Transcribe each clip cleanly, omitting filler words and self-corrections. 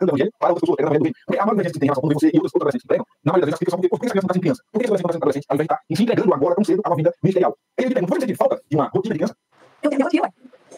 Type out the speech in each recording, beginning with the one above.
do evangelho para outras pessoas, pregando o evangelho do reino. Porque a maioria das vezes que tem relação com você e outros adolescentes pregam, na maioria das vezes as pessoas falam, por que essa criança não está sendo criança? Por que essa criança não está sendo adolescente? Ao invés de estar se entregando agora tão cedo a uma vida ministerial. Ele me pergunta, você sente falta de uma rotina de criança? Eu tenho minha rotina, ué.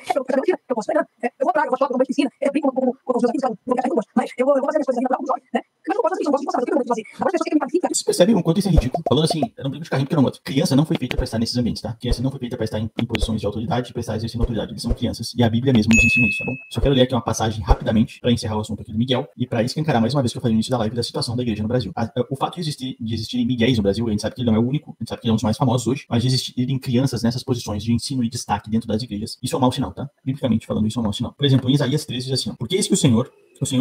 Eu posso treinar, eu vou pra água, eu vou chorar, eu vou piscina, eu brinco com os meus amigos, não quero gosto, mas eu vou fazer as coisas aqui natural, né? Mas eu não posso assim, não posso fazer, eu quero fazer. Agora as pessoas que me qualificam. Vocês percebem o quanto isso é ridículo? Falando assim, eu não brinco de carrinho porque eu não gosto. Criança não foi feita para estar nesses ambientes, tá? Criança não foi feita para estar em posições de autoridade, para estar exercendo autoridade. Eles são crianças e a Bíblia mesmo nos ensina isso, tá bom? Só quero ler aqui uma passagem rapidamente para encerrar o assunto aqui do Miguel e para escancarar mais uma vez que eu falei no início da live da situação da igreja no Brasil. O fato de existirem Miguéis no Brasil, a gente sabe que ele não é o único, a gente sabe que ele é um dos mais famosos hoje, mas de existirem crianças nessas posições de ensino e destaque dentro das igrejas, isso é um mau sinal, tá? Biblicamente falando, isso é um mau sinal. Por exemplo, em Isaías 13 diz assim, ó, porque eis que o Senhor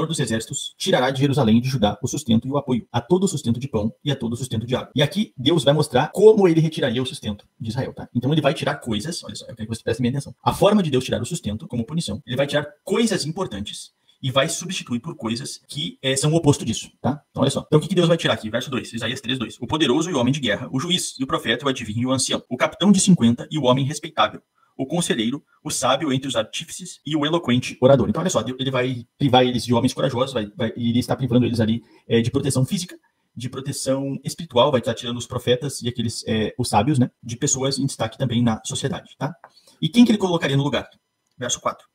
dos exércitos, tirará de Jerusalém e de Judá o sustento e o apoio, a todo o sustento de pão e a todo o sustento de água. E aqui Deus vai mostrar como ele retiraria o sustento de Israel, tá? Então ele vai tirar coisas, olha só, eu quero que você preste bem atenção. A forma de Deus tirar o sustento, como punição, ele vai tirar coisas importantes e vai substituir por coisas que são o oposto disso, tá? Então olha só. Então o que Deus vai tirar aqui? Verso 2, Isaías 3:2. O poderoso e o homem de guerra, o juiz e o profeta, o adivinho e o ancião, o capitão de 50 e o homem respeitável, o conselheiro, o sábio entre os artífices e o eloquente orador. Então, olha só, ele vai privar eles de homens corajosos, e ele está privando eles ali de proteção física, de proteção espiritual, vai estar tirando os profetas e aqueles, os sábios, né, de pessoas em destaque também na sociedade, tá? E quem que ele colocaria no lugar? Verso 4.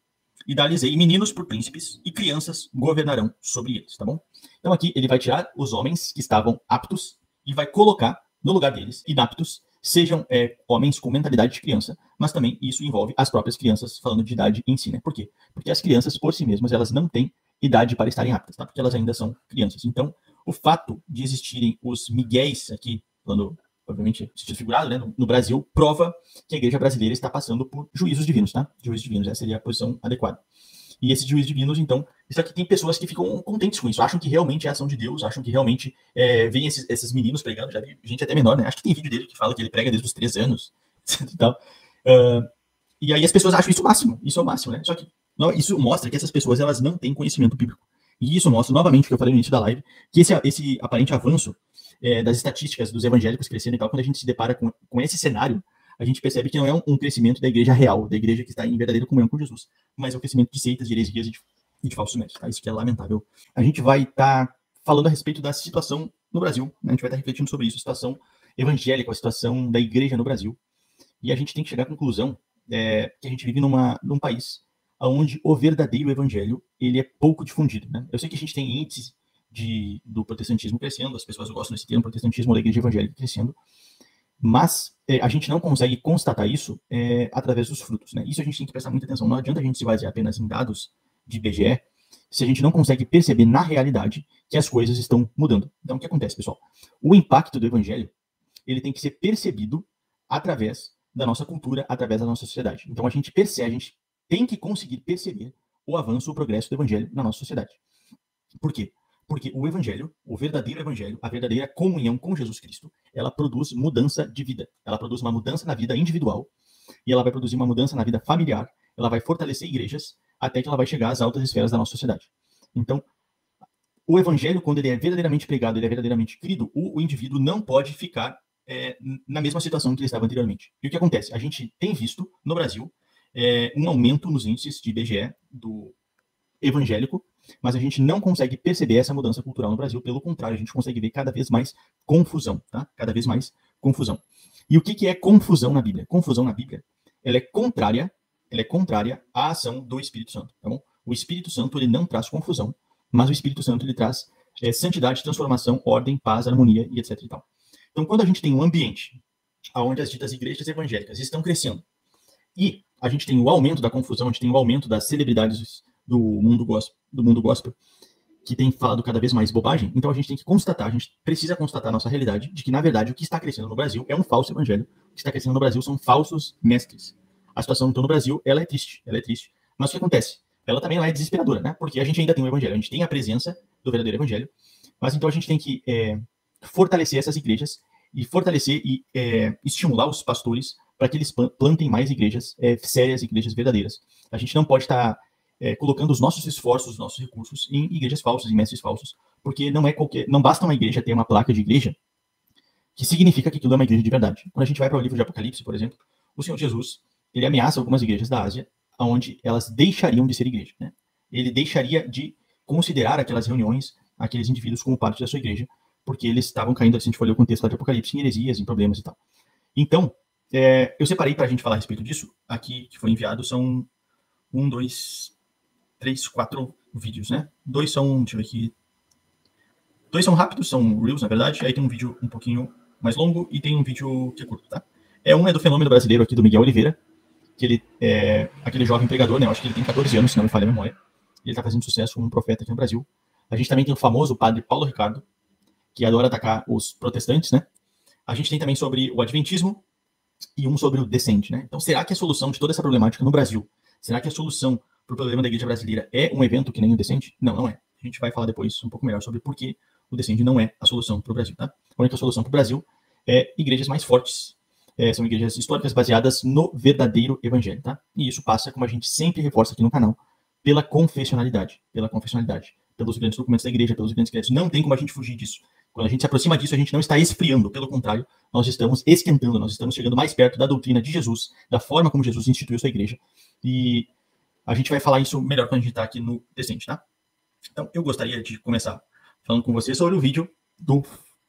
E dar-lhes-ei meninos por príncipes, e crianças governarão sobre eles, tá bom? Então aqui ele vai tirar os homens que estavam aptos e vai colocar no lugar deles, inaptos, sejam homens com mentalidade de criança, mas também isso envolve as próprias crianças, falando de idade em si, né? Por quê? Porque as crianças, por si mesmas, elas não têm idade para estarem aptas, tá? Porque elas ainda são crianças. Então, o fato de existirem os miguéis aqui, falando, obviamente, sentido figurado, né, no Brasil, prova que a igreja brasileira está passando por juízos divinos, tá? Juízos divinos, essa seria a posição adequada. E esses juízos divinos, então, isso aqui tem pessoas que ficam contentes com isso, acham que realmente é a ação de Deus, acham que realmente vem esses meninos pregando, já vi gente até menor, né? Acho que tem vídeo dele que fala que ele prega desde os 3 anos e tal. E aí as pessoas acham isso é o máximo, né? Só que isso mostra que essas pessoas, elas não têm conhecimento bíblico. E isso mostra, novamente, o que eu falei no início da live, que esse aparente avanço das estatísticas dos evangélicos crescendo e tal, quando a gente se depara com esse cenário, a gente percebe que não é um crescimento da igreja real, da igreja que está em verdadeira comunhão com Jesus, mas é o crescimento de seitas, de heresias e de falsos mestres, tá? Isso que é lamentável. A gente vai estar falando a respeito da situação no Brasil, né? A gente vai estar refletindo sobre isso, a situação evangélica, a situação da igreja no Brasil, e a gente tem que chegar à conclusão que a gente vive num país onde o verdadeiro evangelho, ele é pouco difundido, né? Eu sei que a gente tem índices do protestantismo crescendo, as pessoas gostam desse termo, protestantismo da igreja evangélica crescendo, mas a gente não consegue constatar isso através dos frutos, né? Isso a gente tem que prestar muita atenção. Não adianta a gente se basear apenas em dados de IBGE se a gente não consegue perceber na realidade que as coisas estão mudando. Então, o que acontece, pessoal? O impacto do evangelho, ele tem que ser percebido através da nossa cultura, através da nossa sociedade. Então, a gente tem que conseguir perceber o avanço, o progresso do evangelho na nossa sociedade. Por quê? Porque o evangelho, o verdadeiro evangelho, a verdadeira comunhão com Jesus Cristo, ela produz mudança de vida. Ela produz uma mudança na vida individual e ela vai produzir uma mudança na vida familiar. Ela vai fortalecer igrejas até que ela vai chegar às altas esferas da nossa sociedade. Então, o evangelho, quando ele é verdadeiramente pregado, ele é verdadeiramente crido, o indivíduo não pode ficar na mesma situação que ele estava anteriormente. E o que acontece? A gente tem visto no Brasil um aumento nos índices de IBGE do evangélico, mas a gente não consegue perceber essa mudança cultural no Brasil. Pelo contrário, a gente consegue ver cada vez mais confusão, tá? Cada vez mais confusão. E o que é confusão na Bíblia? Confusão na Bíblia, ela é contrária à ação do Espírito Santo, tá bom? O Espírito Santo, ele não traz confusão, mas o Espírito Santo, ele traz santidade, transformação, ordem, paz, harmonia e etc e tal. Então, quando a gente tem um ambiente onde as ditas igrejas evangélicas estão crescendo e a gente tem o aumento da confusão, a gente tem o aumento das celebridades do mundo gospel, que tem falado cada vez mais bobagem, então a gente tem que constatar, a gente precisa constatar a nossa realidade de que, na verdade, o que está crescendo no Brasil é um falso evangelho. O que está crescendo no Brasil são falsos mestres. A situação, então, no Brasil, ela é triste. Mas o que acontece? Ela também é desesperadora, né? Porque a gente ainda tem o evangelho, a gente tem a presença do verdadeiro evangelho, mas então a gente tem que fortalecer essas igrejas e fortalecer e estimular os pastores para que eles plantem mais igrejas sérias, igrejas verdadeiras. A gente não pode estar colocando os nossos esforços, os nossos recursos em igrejas falsas, em mestres falsos, porque não basta uma igreja ter uma placa de igreja que significa que aquilo é uma igreja de verdade. Quando a gente vai para o livro de Apocalipse, por exemplo, o Senhor Jesus, ele ameaça algumas igrejas da Ásia, onde elas deixariam de ser igreja, né? Ele deixaria de considerar aquelas reuniões, aqueles indivíduos como parte da sua igreja, porque eles estavam caindo, se a gente for ler o contexto lá de Apocalipse, em heresias, em problemas e tal. Então, eu separei para a gente falar a respeito disso, aqui que foi enviado, são 1, 2, 3, 4 vídeos, né? 2 são, deixa eu ver aqui, 2 são rápidos, são Reels, na verdade, aí tem um vídeo um pouquinho mais longo e tem um vídeo que é curto, tá? Um é do fenômeno brasileiro aqui, do Miguel Oliveira, que ele é aquele jovem pregador, né? Eu acho que ele tem 14 anos, se não me falha a memória. Ele está fazendo sucesso como um profeta aqui no Brasil. A gente também tem o famoso padre Paulo Ricardo, que adora atacar os protestantes, né? A gente tem também sobre o adventismo e um sobre o Descende, né? Então, será que a solução de toda essa problemática no Brasil, será que a solução para o problema da igreja brasileira é um evento que nem o Descende? Não, não é. A gente vai falar depois um pouco melhor sobre por que o Descende não é a solução para o Brasil, tá? A única solução para o Brasil é igrejas mais fortes. São igrejas históricas baseadas no verdadeiro evangelho, tá? E isso passa, como a gente sempre reforça aqui no canal, pela confessionalidade, pelos grandes documentos da igreja, pelos grandes credos. Não tem como a gente fugir disso. Quando a gente se aproxima disso, a gente não está esfriando, pelo contrário, nós estamos esquentando, nós estamos chegando mais perto da doutrina de Jesus, da forma como Jesus instituiu sua igreja. E a gente vai falar isso melhor quando a gente está aqui no Descende, tá? Então, eu gostaria de começar falando com vocês sobre o vídeo do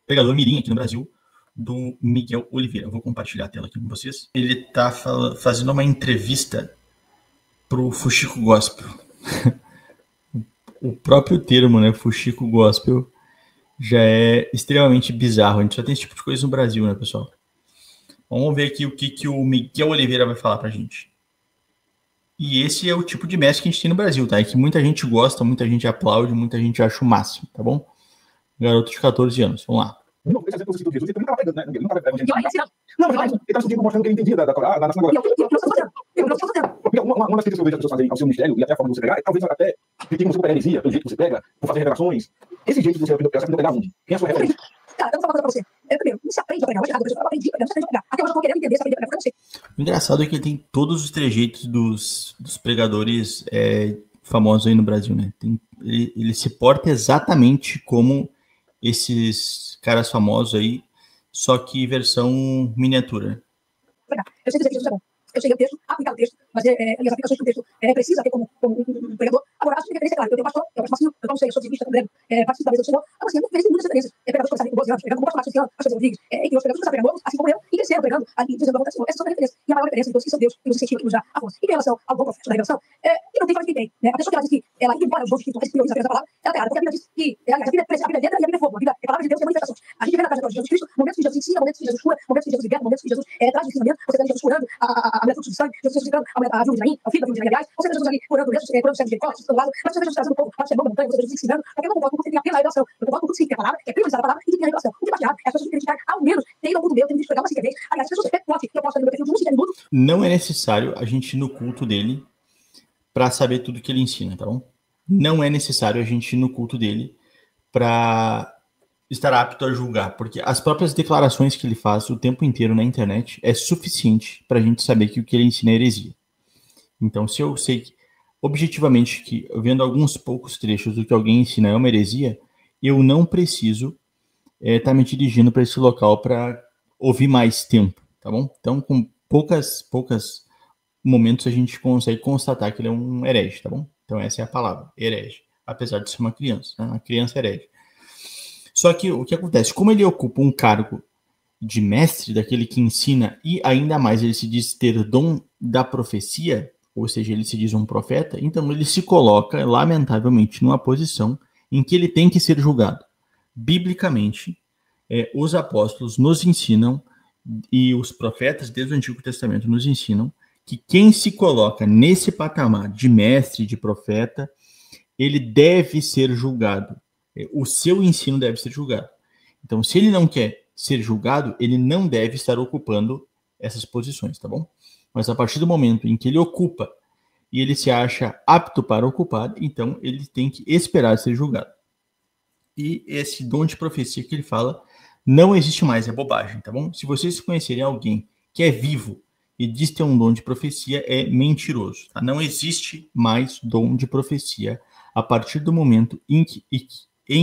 pregador mirim aqui no Brasil, do Miguel Oliveira. Eu vou compartilhar a tela aqui com vocês. Ele está fazendo uma entrevista pro Fuxico Gospel. O próprio termo, né, Fuxico Gospel, já é extremamente bizarro. A gente só tem esse tipo de coisa no Brasil, né, pessoal? Vamos ver aqui o que o Miguel Oliveira vai falar pra gente. E esse é o tipo de mestre que a gente tem no Brasil, tá? É que muita gente gosta, muita gente aplaude, muita gente acha o máximo, tá bom? Garoto de 14 anos, vamos lá. Não, esse exemplo do Jesus, ele também estava pregando, né? Ele não estava pregando. Não, mas ele estava estudando, mostrando que ele entendia da Torá, na sinagoga. Porque uma das críticas que eu vejo as pessoas fazerem ao seu ministério, e até a forma de você pregar, é talvez até critiquem você por heresia, pelo jeito que você prega, por fazer revelações. Esse jeito de você aprender a pregar onde? Quem é a sua referência? Cara, eu vou falar uma coisa pra você. Primeiro, não se aprende a pregar, mas eu aprendi a pregar, não se aprende a pregar. Até hoje eu tô querendo entender se aprende a pregar, porque eu não sei. O engraçado é que ele tem todos os trejeitos dos pregadores famosos aí no Brasil, né? Ele se porta exatamente como esses caras famosos aí, só que versão miniatura. Eu sei que Jesus é bom. Eu sei o texto, aplicar o texto, fazer as aplicações do texto precisa ter como um pregador. Agora, acho que a referência é clara. Eu tenho pastor, eu pastor, eu não sei, eu sou dizimista, também, participo da mesa do Senhor. Agora, assim, eu tenho muitas referências. Pregadores começaram com 12 anos, pregando, pastor Marcos, pastor Rodrigues, entre outros pregadores, pregando, assim como eu, e cresceram pregando, ali, dizendo a vontade do Senhor. Essas são as referências. E a maior referência de todos que são Deus, e os incentivos que nos dá a força. E em relação ao bom profeta da revelação, que não tem faz quem tem, né? A pessoa que ela diz que ela ignora os dons que prioriza apenas a palavra, ela tá errada, porque a Bíblia diz que, aliás, a Bíblia é letra e a Bíblia é fogo. A Bíblia é palavra de Deus e é manifestações. A gente vê na trajetória de Jesus Cristo, momentos que Jesus ensina, momentos que Jesus cura, momentos que Jesus liberta, momentos que Jesus traz o ensinamento, você tem Jesus curando a mulher fluxo de sangue, Jesus ressuscitando a viúva de Naim, o filho da viúva de Naim, aliás, você tem Jesus ali curando o servo de Jericó, do lado, mas você vê Jesus trazendo o povo para chegar montanha, você vê Jesus ensinando, porque eu não concordo com você tem apenas a revelação, eu concordo com tudo que tem a palavra, que é priorizar a palavra e que tem a revelação. O que baixar é as pessoas que acreditar, ao menos, tem no mundo meu, tem vídeo legal, mas se quer ver, aliás, as pessoas que eu posso fazer no meu perfil de 1 minuto. Não é necessário a gente ir no culto dele para saber tudo que ele ensina, tá bom? Não é necessário a gente ir no culto dele para estar apto a julgar, porque as próprias declarações que ele faz o tempo inteiro na internet é suficiente para a gente saber que o que ele ensina é heresia. Então, se eu sei que, objetivamente, que vendo alguns poucos trechos do que alguém ensina é uma heresia, eu não preciso estar me dirigindo para esse local para ouvir mais tempo, tá bom? Então, com poucas momentos a gente consegue constatar que ele é um herege, tá bom? Então, essa é a palavra, herege, apesar de ser uma criança, né? Uma criança herege. Só que o que acontece? Como ele ocupa um cargo de mestre, daquele que ensina, e ainda mais ele se diz ter dom da profecia, ou seja, ele se diz um profeta, então ele se coloca, lamentavelmente, numa posição em que ele tem que ser julgado. Biblicamente, os apóstolos nos ensinam, e os profetas desde o Antigo Testamento nos ensinam, que quem se coloca nesse patamar de mestre, de profeta, ele deve ser julgado. O seu ensino deve ser julgado. Então, se ele não quer ser julgado, ele não deve estar ocupando essas posições, tá bom? Mas a partir do momento em que ele ocupa e ele se acha apto para ocupar, então ele tem que esperar ser julgado. E esse dom de profecia que ele fala não existe mais, é bobagem, tá bom? Se vocês conhecerem alguém que é vivo e diz ter um dom de profecia, é mentiroso, tá? Não existe mais dom de profecia a partir do momento em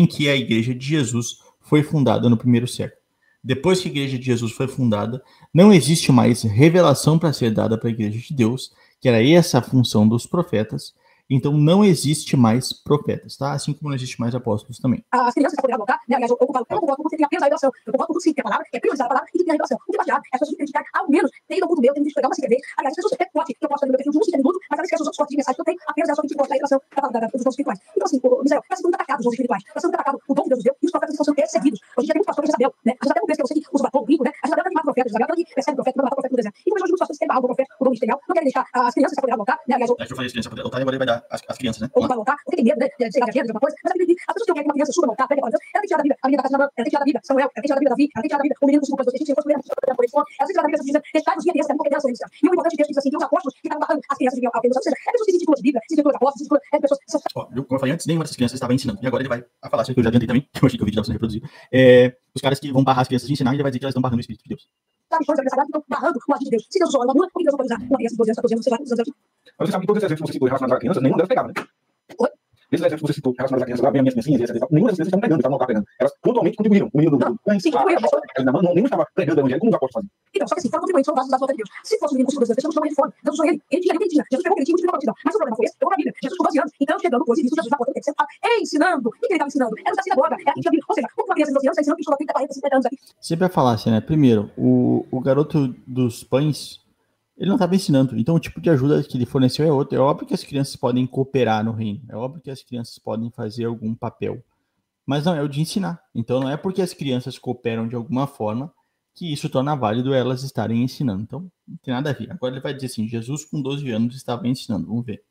que a Igreja de Jesus foi fundada no primeiro século. Depois que a Igreja de Jesus foi fundada, não existe mais revelação para ser dada para a Igreja de Deus, que era essa a função dos profetas, Então não existe mais profetas, tá? Assim como não existe mais apóstolos também. As crianças podem adotar, né? Aliás, eu concordo com você, tem apenas a revelação. Eu concordo com sim, que a palavra é priorizar a palavra e que tem a revelação. O que baseado é as pessoas criticar, ao menos, tem no mundo meu, tem visto pegar uma segredo. Aliás, as pessoas até pode, que eu posso fazer no meu perfil de 1 minuto, mas elas esquecem os outros cortes de mensagem que eu tenho, apenas é só que tipo, a revelação dos dons espirituais. Então, assim, Misael, está sendo muito atacado os dons espirituais, está sendo muito atacado o dom que Deus deu e os profetas estão sendo perseguidos. Hoje em dia tem muitos pastores de Isabel, né? A gente até não pensa que eu sei que usa batom brinco, né? A gente até não mata profeta, Isabel, que persegue o profeta, não mata o profeta no deserto. E também hoje muitos pastores têm barro do profeta, o dom ministerial, não querem deixar as crianças poderem adotar, né? Aliás, É que eu falei as crianças poderem adotar e agora ele vai dar as crianças, né? ou não vai voltar, porque tem medo, né, de chegar de alguma coisa, mas acredite, as pessoas que querem que uma criança suba, voltar, prega para Deus, ela tem que tirar da Bíblia, a menina da casa da Ela tem que tirar da Bíblia, Samuel, ela tem que tirar da Bíblia, Davi, ela tem que tirar da Bíblia, o menino dos culpas, vocês tinham construído, ela tem que tirar da Bíblia, dizendo, deixai-vos guia criança, porque delas são eles. E o importante disso diz assim, que os apóstolos que estavam barrando as crianças de alguém, ou seja, é pessoas que se titulam de Bíblia, se titulam de apóstolos, se titulam, é pessoas... Ó, como eu falei antes, nenhuma dessas crianças estava ensinando. E agora ele vai falar, isso que eu já adiantei também, que eu achei que o vídeo dava pra reproduzir. Os caras que vão barrar as crianças de ensinar, ele vai dizer que elas estão barrando o Espírito de Deus. Sabe, coisas da sagrada que estão barrando o agir de Deus. Se Deus usou uma mula, por que Deus não pode usar uma criança de 12 anos, 14 anos, sei lá, quantos anos? Mas você sabe que todos esses exemplos que você citou relacionados à criança, nenhum deles pegava, né? Oi? Esses exemplos que você citou relacionados à criança, lá, bem a minha criancinha, nenhuma dessas crianças estavam pregando, estavam pregando. Elas pontualmente contribuíram. O menino do sim, contribuíram, mas... nenhum estava pregando o evangelho como os apóstolos faziam. Então, só que assim, foram contribuintes, foram vasos da volta de Deus. Se fosse o menino com 5 Deus não ele fome. Deus usou ele. Ele tinha o que ele tinha. Jesus pegou o que ele tinha e multiplicou a multidão. Mas o problema foi esse, pegou a Bíblia. Jesus com 12 anos. Então, chegando depois, e visto Jesus na porta do templo, sentado, ensinando. O que ele estava ensinando? Era da sinagoga, era a gente Bíblia. Ou seja, uma criança de 12 anos está ensinando que estudou 30, 40, 50 anos aqui. Sempre a falácia, né? Primeiro, o garoto dos pães, ele não estava ensinando. Então, o tipo de ajuda que ele forneceu é outro. É óbvio que as crianças podem cooperar no reino. É óbvio que as crianças podem fazer algum papel. Mas não é o de ensinar. Então, não é porque as crianças cooperam de alguma forma que isso torna válido elas estarem ensinando. Então, não tem nada a ver. Agora ele vai dizer assim, Jesus com 12 anos estava ensinando. Vamos ver.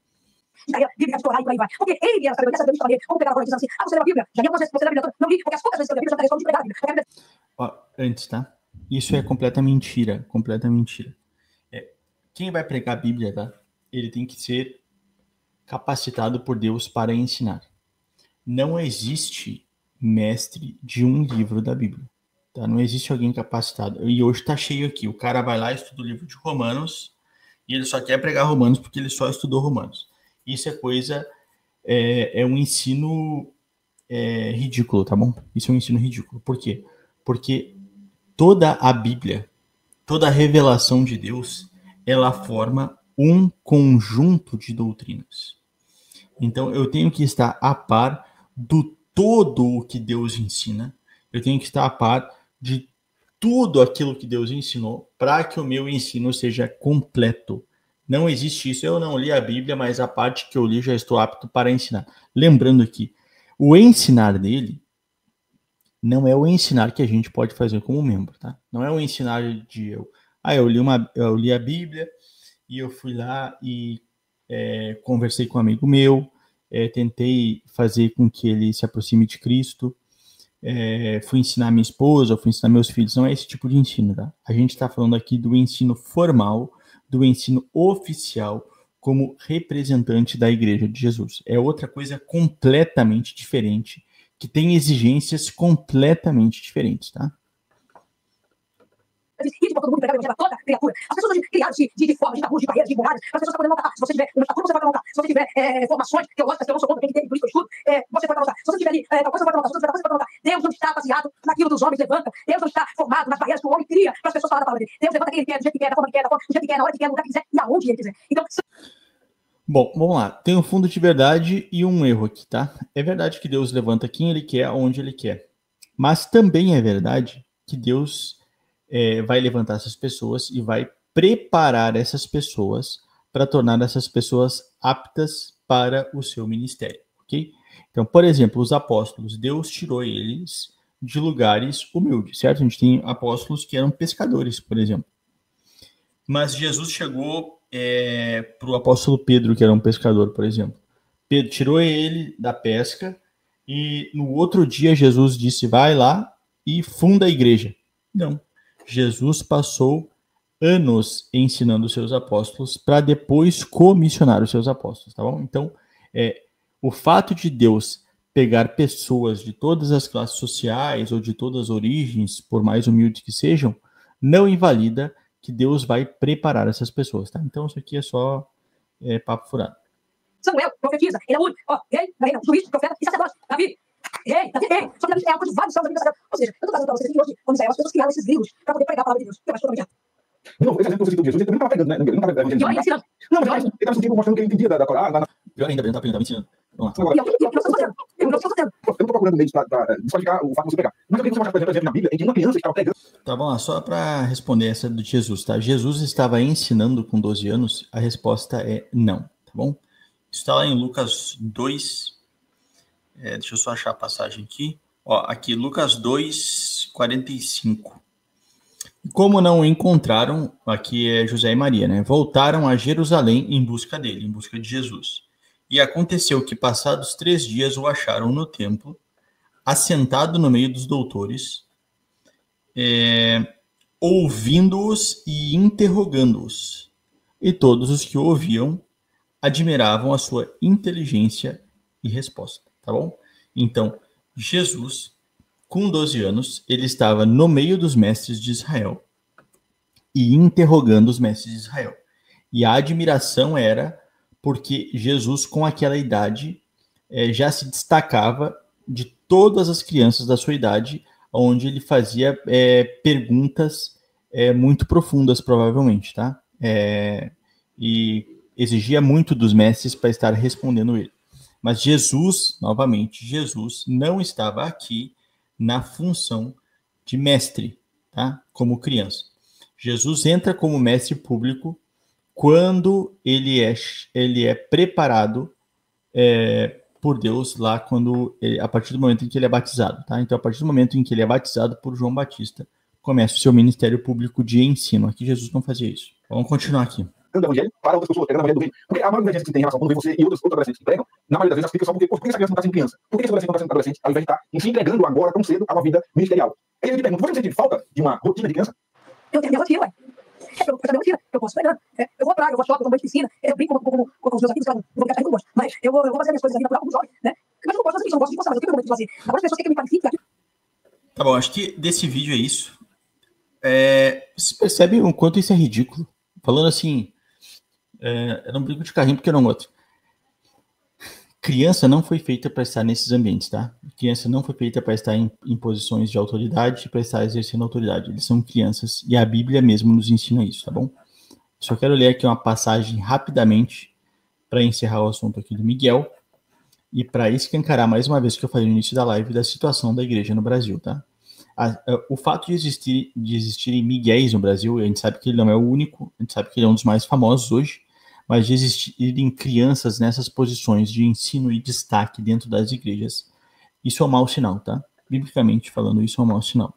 Bíblia, Torá e por aí vai. Porque ele era sabedoria, essa Bíblia também. Como pegar agora dizendo assim, você leu a Bíblia? Já li algumas vezes, você leu a Bíblia? Não li, porque as poucas vezes que eu li a Bíblia, já falei sobre pregar a Bíblia. Ó, antes, tá? Isso é completa mentira. Completa mentira. Quem vai pregar a Bíblia, tá? Ele tem que ser capacitado por Deus para ensinar. Não existe mestre de um livro da Bíblia. Tá? Não existe alguém capacitado. E hoje tá cheio aqui. O cara vai lá, estuda o livro de Romanos e ele só quer pregar Romanos porque ele só estudou Romanos. Isso é coisa... É um ensino ridículo, tá bom? Isso é um ensino ridículo. Por quê? Porque toda a Bíblia, toda a revelação de Deus, ela forma um conjunto de doutrinas. Então, eu tenho que estar a par do todo o que Deus ensina. Eu tenho que estar a par de tudo aquilo que Deus ensinou para que o meu ensino seja completo. Não existe isso. Eu não li a Bíblia, mas a parte que eu li já estou apto para ensinar. Lembrando que o ensinar dele não é o ensinar que a gente pode fazer como membro, tá? Não é o ensinar de eu li a Bíblia e eu fui lá e conversei com um amigo meu, tentei fazer com que ele se aproxime de Cristo, fui ensinar minha esposa, fui ensinar meus filhos. Não é esse tipo de ensino, tá? A gente está falando aqui do ensino formal, do ensino oficial como representante da Igreja de Jesus. É outra coisa completamente diferente, que tem exigências completamente diferentes, tá? E de todo mundo pregar o evangelho a toda criatura. As pessoas hoje criadas de formas, de tabus, de barreiras, de muralhas, as pessoas podem montar. Se você tiver uma estatura, você vai montar. Se você tiver formações teológicas que eu não sou contra, quem tem, por isso que eu estudo, você pode montar. Se você tiver ali tal coisa, você pode montar. Se você tiver tal coisa, você pode montar. Deus não está baseado naquilo que os homens levantam. Deus não está formado nas barreiras que o homem cria para as pessoas falarem da palavra dele. Deus levanta quem ele quer, do jeito que quer, da forma que quer, do jeito que quer, na hora que quer, no lugar que quiser e aonde ele quiser. Então, bom, vamos lá. Tem um fundo de verdade e um erro aqui, tá? É verdade que Deus levanta quem ele quer, aonde ele quer. Mas também é verdade que Deus vai levantar essas pessoas e vai preparar essas pessoas para tornar essas pessoas aptas para o seu ministério, ok? Então, por exemplo, os apóstolos, Deus tirou eles de lugares humildes, certo? A gente tem apóstolos que eram pescadores, por exemplo. Mas Jesus chegou para o apóstolo Pedro, que era um pescador, por exemplo. Pedro tirou ele da pesca e no outro dia Jesus disse, vai lá e funda a igreja. Não. Jesus passou anos ensinando os seus apóstolos para depois comissionar os seus apóstolos, tá bom? Então, o fato de Deus pegar pessoas de todas as classes sociais ou de todas as origens, por mais humildes que sejam, não invalida que Deus vai preparar essas pessoas, tá? Então, isso aqui é só papo furado. Samuel profetiza, ele é único, juiz, profeta e sacerdote, Davi. Só que Davi é algo de vários salmos da Bíblia Sagrada. Ou seja, eu estou trazendo para vocês aqui hoje, como Isaías, as pessoas criaram esses livros para poder pregar a palavra de Deus. Eu acho totalmente errado. De novo, esse exemplo que eu cito de Jesus, ele também não estava pregando, né? Ele não estava evangelizando. E olha, ensinando. Não, mas ele estava sentindo, mostrando que ele entendia da Corá. Pior ainda, ele não estava ensinando. Vamos lá. E eu não estou fazendo. Eu não estou fazendo. Eu não estou procurando meios para desqualificar o fato de você pegar. Mas eu queria que você mostrasse, por exemplo, na Bíblia, em que uma criança estava pregando. Tá bom, só para responder essa de Jesus, tá? Jesus estava ensinando com 12 anos? A resposta é não, tá bom? Isso está lá em Lucas 2. Deixa eu só achar a passagem aqui. Ó, aqui, Lucas 2, 45. Como não o encontraram, aqui é José e Maria, né? Voltaram a Jerusalém em busca dele, em busca de Jesus. E aconteceu que, passados 3 dias, o acharam no templo, assentado no meio dos doutores, ouvindo-os e interrogando-os. E todos os que o ouviam admiravam a sua inteligência e resposta, tá bom? Então, Jesus, com 12 anos, ele estava no meio dos mestres de Israel e interrogando os mestres de Israel. E a admiração era porque Jesus, com aquela idade, já se destacava de todas as crianças da sua idade, onde ele fazia perguntas muito profundas, provavelmente, tá? E exigia muito dos mestres para estar respondendo ele. Mas Jesus, novamente, Jesus não estava aqui na função de mestre, tá? Como criança. Jesus entra como mestre público quando ele é preparado por Deus lá a partir do momento em que ele é batizado, tá? Então, a partir do momento em que ele é batizado por João Batista, começa o seu ministério público de ensino. Aqui Jesus não fazia isso. Vamos continuar aqui. Do evangelho para outras pessoas, pegando o evangelho do reino. Porque a maioria das vezes que tem em relação quando vê você e outros adolescentes que pregam, na maioria das vezes explica só porque essa criança não está sendo criança. Por que esse adolescente não está sendo adolescente, ao invés de estar se entregando agora tão cedo a uma vida ministerial? Aí eu te pergunto, você não sente falta de uma rotina de criança? Eu tenho minha rotina, ué. Eu tenho minha rotina. Eu posso pregar. Eu vou à praia, eu vou ao shopping, eu vou banho de piscina. Eu brinco com os meus amigos, claro. Não vou ficar carregando gosto. Mas eu vou fazer minhas coisas aqui natural como jovem, né? Mas eu não posso fazer isso, eu não gosto de postar, mas eu tenho meu momento de fazer. Agora as pessoas querem me qualificar. Tá bom, acho que desse vídeo é isso. Você percebe o quanto isso é ridículo? Falando assim, eu não brinco de carrinho porque eu não gosto. Criança não foi feita para estar nesses ambientes, tá? Criança não foi feita para estar em posições de autoridade, para estar exercendo autoridade. Eles são crianças e a Bíblia mesmo nos ensina isso, tá bom? Só quero ler aqui uma passagem rapidamente para encerrar o assunto aqui do Miguel e para escancarar mais uma vez o que eu falei no início da live da situação da igreja no Brasil, tá? O fato de existirem Miguéis no Brasil, a gente sabe que ele não é o único, a gente sabe que ele é um dos mais famosos hoje, mas de existirem crianças nessas posições de ensino e destaque dentro das igrejas, isso é um mau sinal, tá? Biblicamente falando, isso é um mau sinal.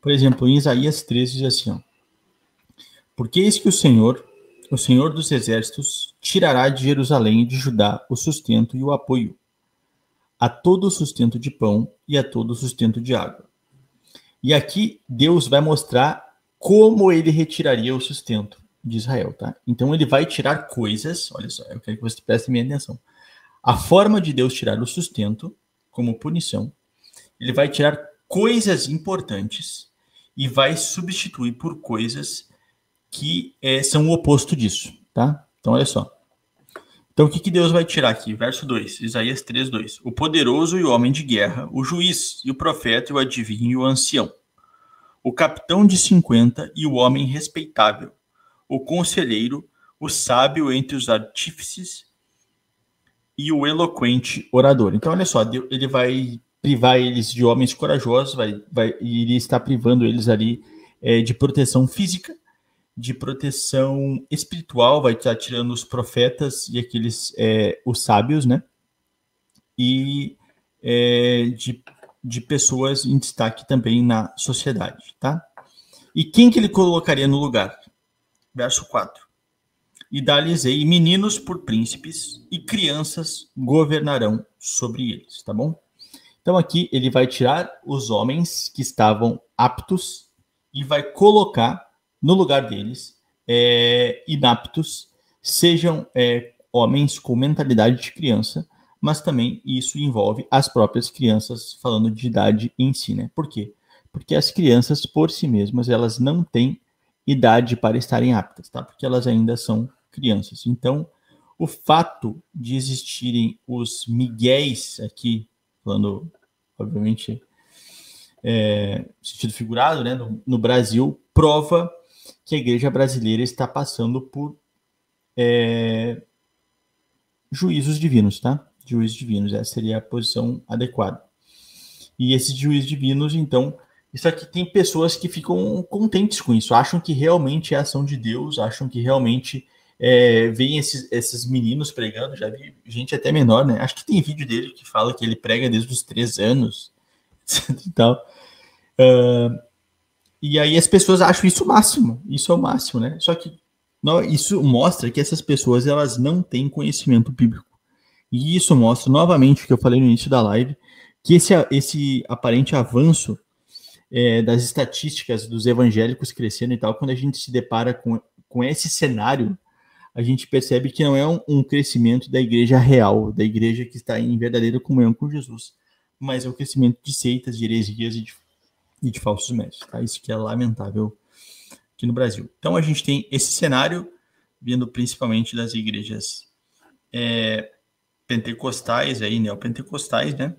Por exemplo, em Isaías 13 diz assim, ó, porque eis que o Senhor dos exércitos, tirará de Jerusalém e de Judá o sustento e o apoio, a todo o sustento de pão e a todo o sustento de água. E aqui Deus vai mostrar como ele retiraria o sustento de Israel, tá? Então ele vai tirar coisas, olha só, eu quero que você preste minha atenção. A forma de Deus tirar o sustento, como punição, ele vai tirar coisas importantes e vai substituir por coisas que são o oposto disso, tá? Então olha só. Então o que Deus vai tirar aqui? Verso 2, Isaías 3:2. O poderoso e o homem de guerra, o juiz e o profeta e o adivinho e o ancião, o capitão de 50 e o homem respeitável, o conselheiro, o sábio entre os artífices e o eloquente orador. Então, olha só, ele vai privar eles de homens corajosos, e ele está privando eles ali de proteção física, de proteção espiritual, vai estar tirando os profetas e aqueles, os sábios, né? E de pessoas em destaque também na sociedade, tá? E quem que ele colocaria no lugar? Verso 4. E dar-lhes-ei meninos por príncipes, e crianças governarão sobre eles, tá bom? Então aqui ele vai tirar os homens que estavam aptos e vai colocar no lugar deles inaptos, sejam homens com mentalidade de criança, mas também isso envolve as próprias crianças, falando de idade em si, né? Por quê? Porque as crianças, por si mesmas, elas não têm idade para estarem aptas, tá? Porque elas ainda são crianças. Então, o fato de existirem os miguéis aqui, falando, obviamente, sentido figurado, né, no Brasil, prova que a igreja brasileira está passando por juízos divinos, tá? Juízos divinos, essa seria a posição adequada. E esses juízos divinos, então, isso aqui tem pessoas que ficam contentes com isso, acham que realmente é ação de Deus, acham que realmente veem esses meninos pregando, já vi gente até menor, né? Acho que tem vídeo dele que fala que ele prega desde os 3 anos e tal. E aí as pessoas acham isso o máximo, isso é o máximo, né? Só que isso mostra que essas pessoas, elas não têm conhecimento bíblico. E isso mostra, novamente, o que eu falei no início da live, que esse aparente avanço das estatísticas dos evangélicos crescendo e tal, quando a gente se depara com esse cenário, a gente percebe que não é um crescimento da igreja real, da igreja que está em verdadeira comunhão com Jesus, mas é o crescimento de seitas, de heresias e de falsos mestres. Tá? Isso que é lamentável aqui no Brasil. Então a gente tem esse cenário vindo principalmente das igrejas pentecostais, aí, neopentecostais, né?